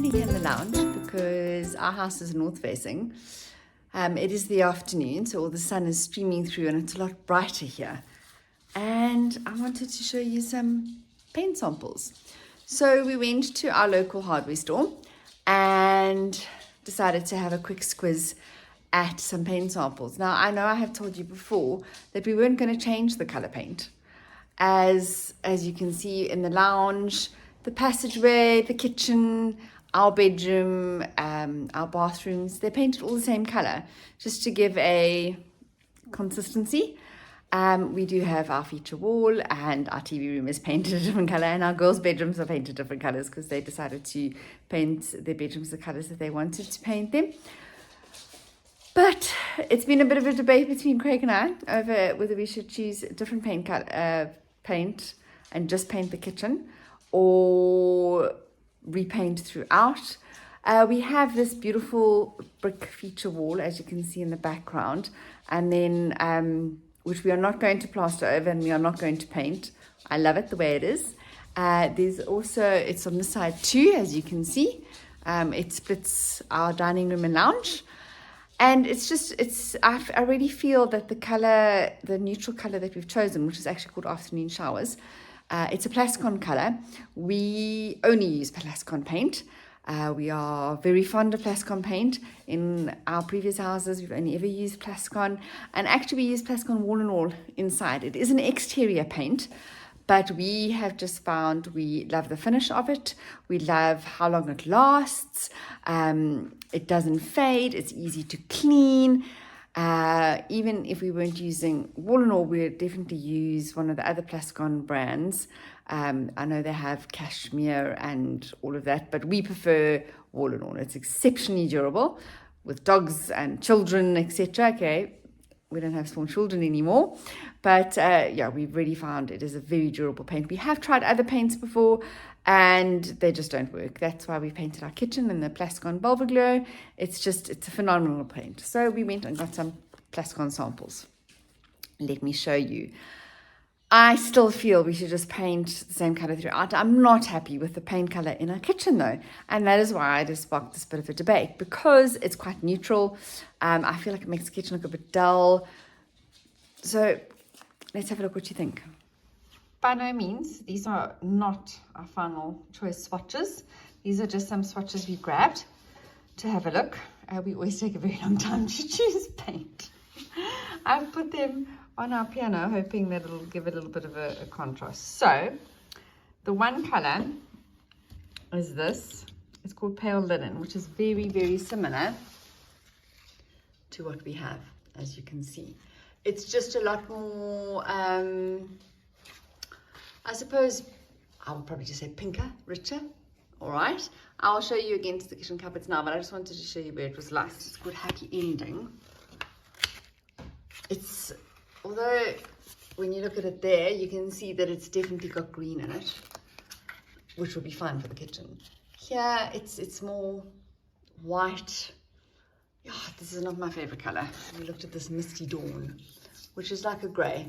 sitting here in the lounge because our house is north facing. It is the afternoon, so all the sun is streaming through and it's a lot brighter here. And I wanted to show you some paint samples. So we went to our local hardware store and decided to have a quick squiz at some paint samples. Now, I know I have told you before that we weren't going to change the color paint. As you can see in the lounge, the passageway, the kitchen, our bedroom, our bathrooms, they're painted all the same color, just to give a consistency. We do have our feature wall and our TV room is painted a different color, and our girls' bedrooms are painted different colors because they decided to paint their bedrooms the colors that they wanted to paint them. But it's been a bit of a debate between Craig and I over whether we should choose a different paint and just paint the kitchen or repaint throughout. We have this beautiful brick feature wall, as you can see in the background, and then which we are not going to plaster over and we are not going to paint. I love it the way it is. There's also, it's on the side too, as you can see. It splits our dining room and lounge. And I really feel that the neutral color that we've chosen, which is actually called Afternoon Showers, it's a Plascon color. We only use Plascon paint. We are very fond of Plascon paint. In our previous houses, we've only ever used Plascon. And actually, we use Plascon Wall and All inside. It is an exterior paint, but we have just found we love the finish of it. We love how long it lasts. It doesn't fade. It's easy to clean. Even if we weren't using Wall and All, we'd definitely use one of the other Plascon brands. I know they have cashmere and all of that, but we prefer Wall and All. It's exceptionally durable with dogs and children, etc. Okay, we don't have small children anymore, but yeah, we've really found it is a very durable paint. We have tried other paints before and they just don't work. That's why we painted our kitchen in the Plascon Glow. It's a phenomenal paint. So we went and got some Plascon samples. Let me show you. I still feel we should just paint the same color throughout. I'm not happy with the paint color in our kitchen though. And that is why I just sparked this bit of a debate, because it's quite neutral. I feel like it makes the kitchen look a bit dull. So let's have a look what you think. By no means, these are not our final choice swatches. These are just some swatches we grabbed to have a look. We always take a very long time to choose paint. I've put them on our piano, hoping that it'll give it a little bit of a contrast. So, the one color is this. It's called Pale Linen, which is very, very similar to what we have, as you can see. It's just a lot more, I suppose, I would probably just say pinker, richer. All right. I'll show you against the kitchen cupboards now, but I just wanted to show you where it was last. It's called Happy Ending. Although when you look at it there, you can see that it's definitely got green in it, which will be fine for the kitchen. Here, it's more white. Yeah, this is not my favorite color. We looked at this Misty Dawn, which is like a gray.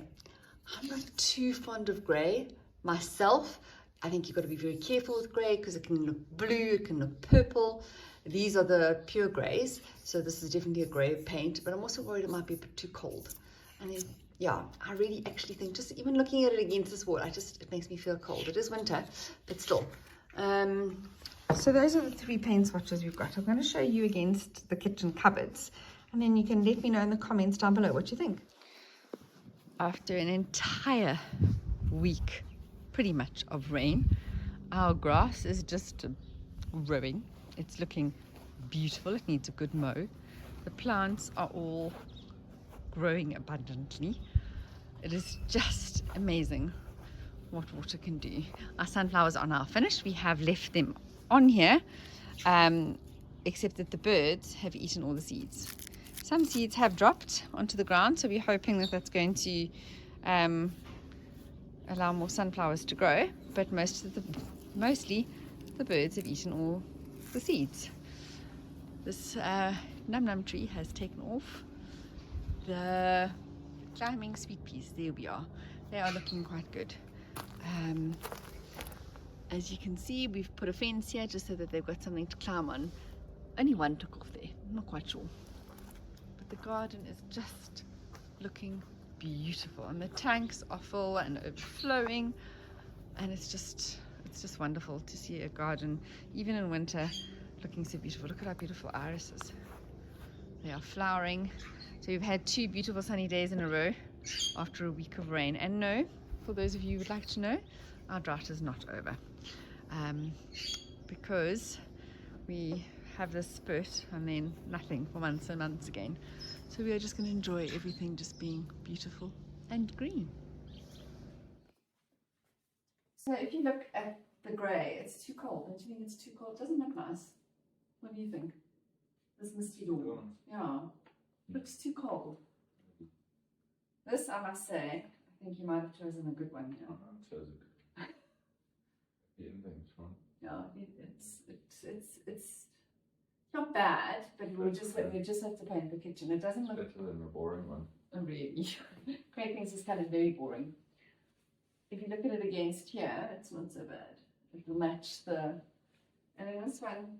I'm not too fond of gray myself. I think you've got to be very careful with gray because it can look blue, it can look purple. These are the pure grays, so this is definitely a gray paint, but I'm also worried it might be a bit too cold. And then, yeah, I really actually think, just even looking at it against this wall, it makes me feel cold. It is winter, but still. So those are the three paint swatches we've got. I'm going to show you against the kitchen cupboards, and then you can let me know in the comments down below what you think. After an entire week, pretty much, of rain, our grass is just growing. It's looking beautiful. It needs a good mow. The plants are all growing abundantly. It is just amazing what water can do. Our sunflowers are now finished. We have left them on here, except that the birds have eaten all the seeds. Some seeds have dropped onto the ground, so we're hoping that that's going to allow more sunflowers to grow, but mostly the birds have eaten all the seeds. This num tree has taken off. The climbing sweet peas, there we are. They are looking quite good. As you can see, we've put a fence here just so that they've got something to climb on. Only one took off there, I'm not quite sure. But the garden is just looking beautiful, and the tanks are full and overflowing, and it's just wonderful to see a garden, even in winter, looking so beautiful. Look at our beautiful irises. They are flowering. So we've had 2 beautiful sunny days in a row after a week of rain. And no, for those of you who would like to know, our drought is not over. Because we have this spurt and then nothing for months and months again. So we are just going to enjoy everything just being beautiful and green. So if you look at the grey, it's too cold. Don't you think it's too cold? It doesn't look nice. What do you think? This misty dawn. Yeah. Looks too cold. This, I must say, I think you might have chosen a good one. Yeah. I chose a good the index one. Yeah, it's not bad, but we just have to paint the kitchen. It doesn't look better than the boring one. Oh, really. Craig thinks this kind of very boring. If you look at it against here, it's not so bad. It will match the. And then this one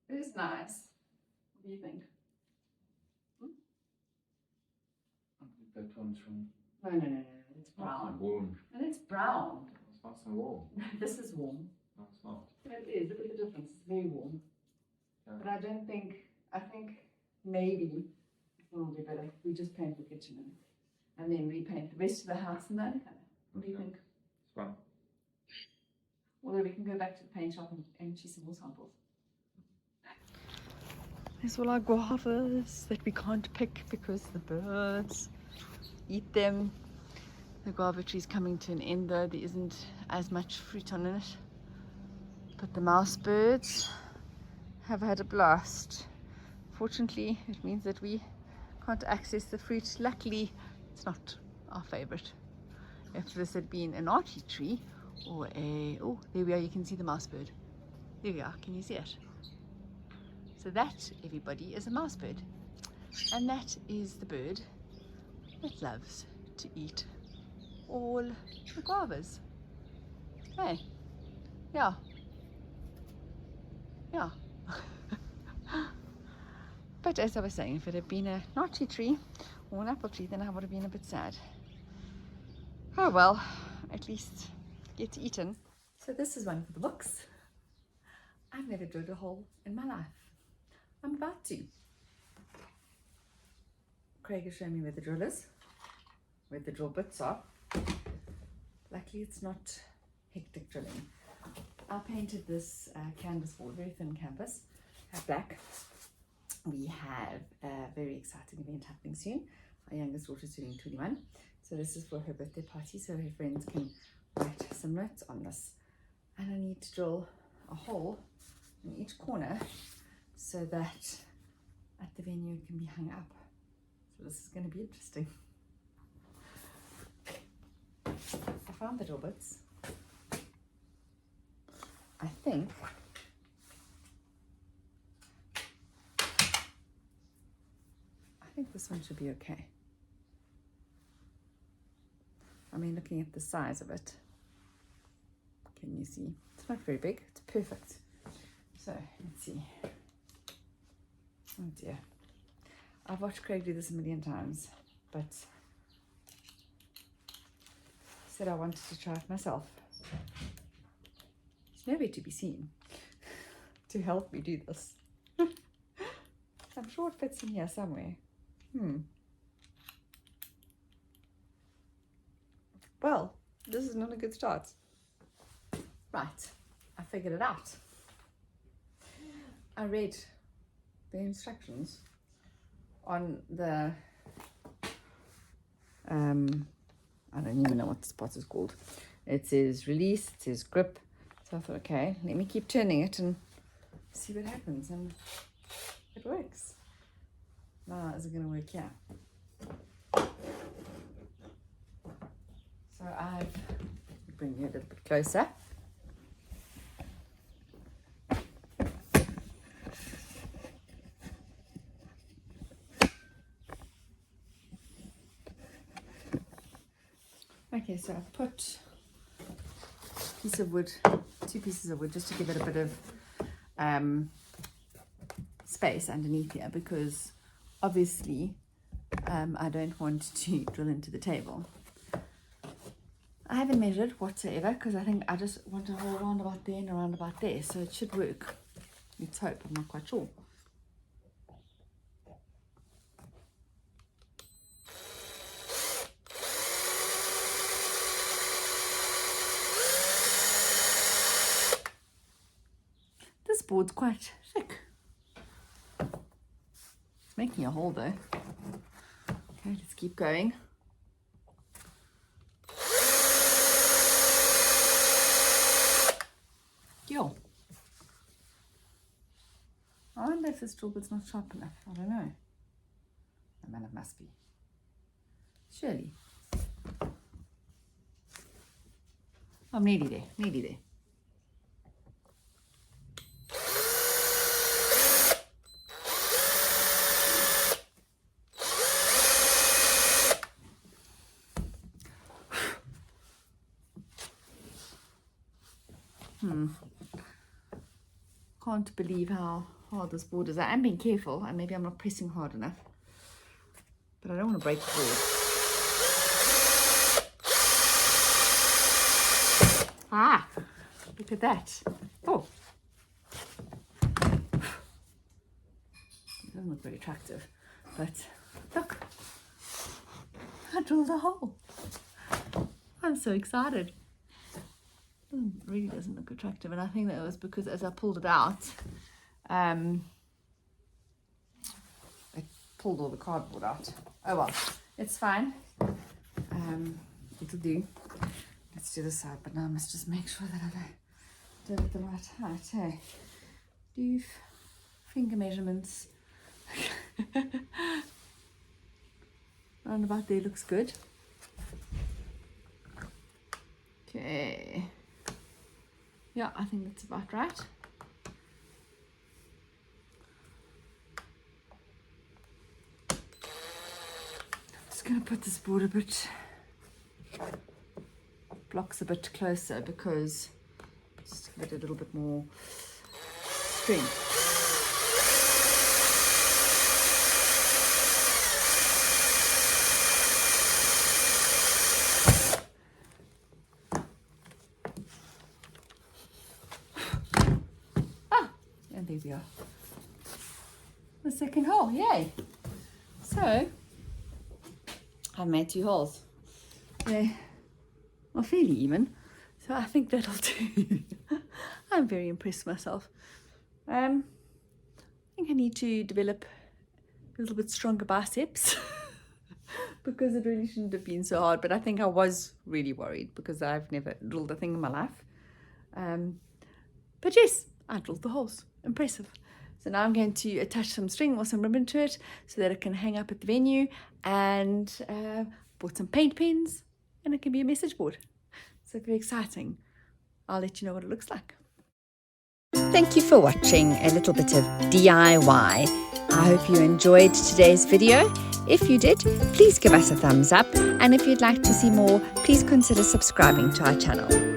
is nice. What do you think? I think that one's from. No. It's brown. Warm. And it's brown. It's nice and warm. This is warm. No, it's not. It is. Look at the difference. It's very warm. Yeah. But I think maybe it will be better if we just paint the kitchen and then repaint the rest of the house in that colour. What do you think? It's fun. Although we can go back to the paint shop and choose some more samples. There's all our guavas that we can't pick because the birds eat them. The guava tree is coming to an end though. There isn't as much fruit on it. But the mouse birds have had a blast. Fortunately, it means that we can't access the fruit. Luckily, it's not our favorite. If this had been an archie tree or a, oh, there we are, you can see the mouse bird. There we are, can you see it? So that, everybody, is a mouse bird. And that is the bird that loves to eat all the guavas. Hey, yeah. But as I was saying, if it had been an archie tree or an apple tree, then I would have been a bit sad. Oh well, at least get eaten. So this is one for the books. I've never drilled a hole in my life. I'm about to. Craig is showing me where the drill is, where the drill bits are. Luckily it's not hectic drilling. I painted this canvas wall, very thin canvas, black. We have a very exciting event happening soon. Our youngest daughter's turning 21. So this is for her birthday party, so her friends can write some notes on this. And I need to drill a hole in each corner so that at the venue it can be hung up. So this is going to be interesting. I found the drill bits. I think this one should be okay. I mean, looking at the size of it, can you see? It's not very big, it's perfect. So, let's see. Oh dear. I've watched Craig do this a million times, but said I wanted to try it myself. There's nowhere to be seen to help me do this. I'm sure it fits in here somewhere. Well, this is not a good start. Right, I figured it out. I read the instructions on the I don't even know what the spot is called. It says release, it says grip. So I thought, okay, let me keep turning it and see what happens, and it works. Now, is it going to work here? So I've bring you a little bit closer. Okay, so I've put piece of wood, 2 pieces of wood, just to give it a bit of space underneath here, because obviously I don't want to drill into the table. I haven't measured whatsoever because I think I just want a hole around about there and around about there, so it should work. Let's hope. I'm not quite sure. This board's quite thick. It's making a hole though. Okay, let's keep going. Yo. I wonder if this drill bit's not sharp enough. I don't know. Oh man, it must be. Surely. I'm nearly there, nearly there. Can't believe how hard this board is. I am being careful, and maybe I'm not pressing hard enough, but I don't want to break the board. Ah, look at that. Oh, it doesn't look very attractive, but look, I drilled a hole. I'm so excited. It really doesn't look attractive, and I think that was because as I pulled it out, it pulled all the cardboard out. Oh well, it's fine. It'll do. Let's do this side, but now I must just make sure that I do it the right height. Hey, do finger measurements. Round about there looks good. Okay. Yeah, I think that's about right. I'm just going to put this board a bit, blocks a bit closer, because just to give it a little bit more strength. There we are. The second hole, yay! So I've made 2 holes. They are fairly even, so I think that'll do. I'm very impressed with myself. I think I need to develop a little bit stronger biceps because it really shouldn't have been so hard, but I think I was really worried because I've never drilled a thing in my life. But yes, I drilled the holes. Impressive. So now I'm going to attach some string or some ribbon to it so that it can hang up at the venue, and bought some paint pens and it can be a message board. So very exciting. I'll let you know what it looks like. Thank you for watching a little bit of DIY. I hope you enjoyed today's video. If you did, please give us a thumbs up, and if you'd like to see more, please consider subscribing to our channel.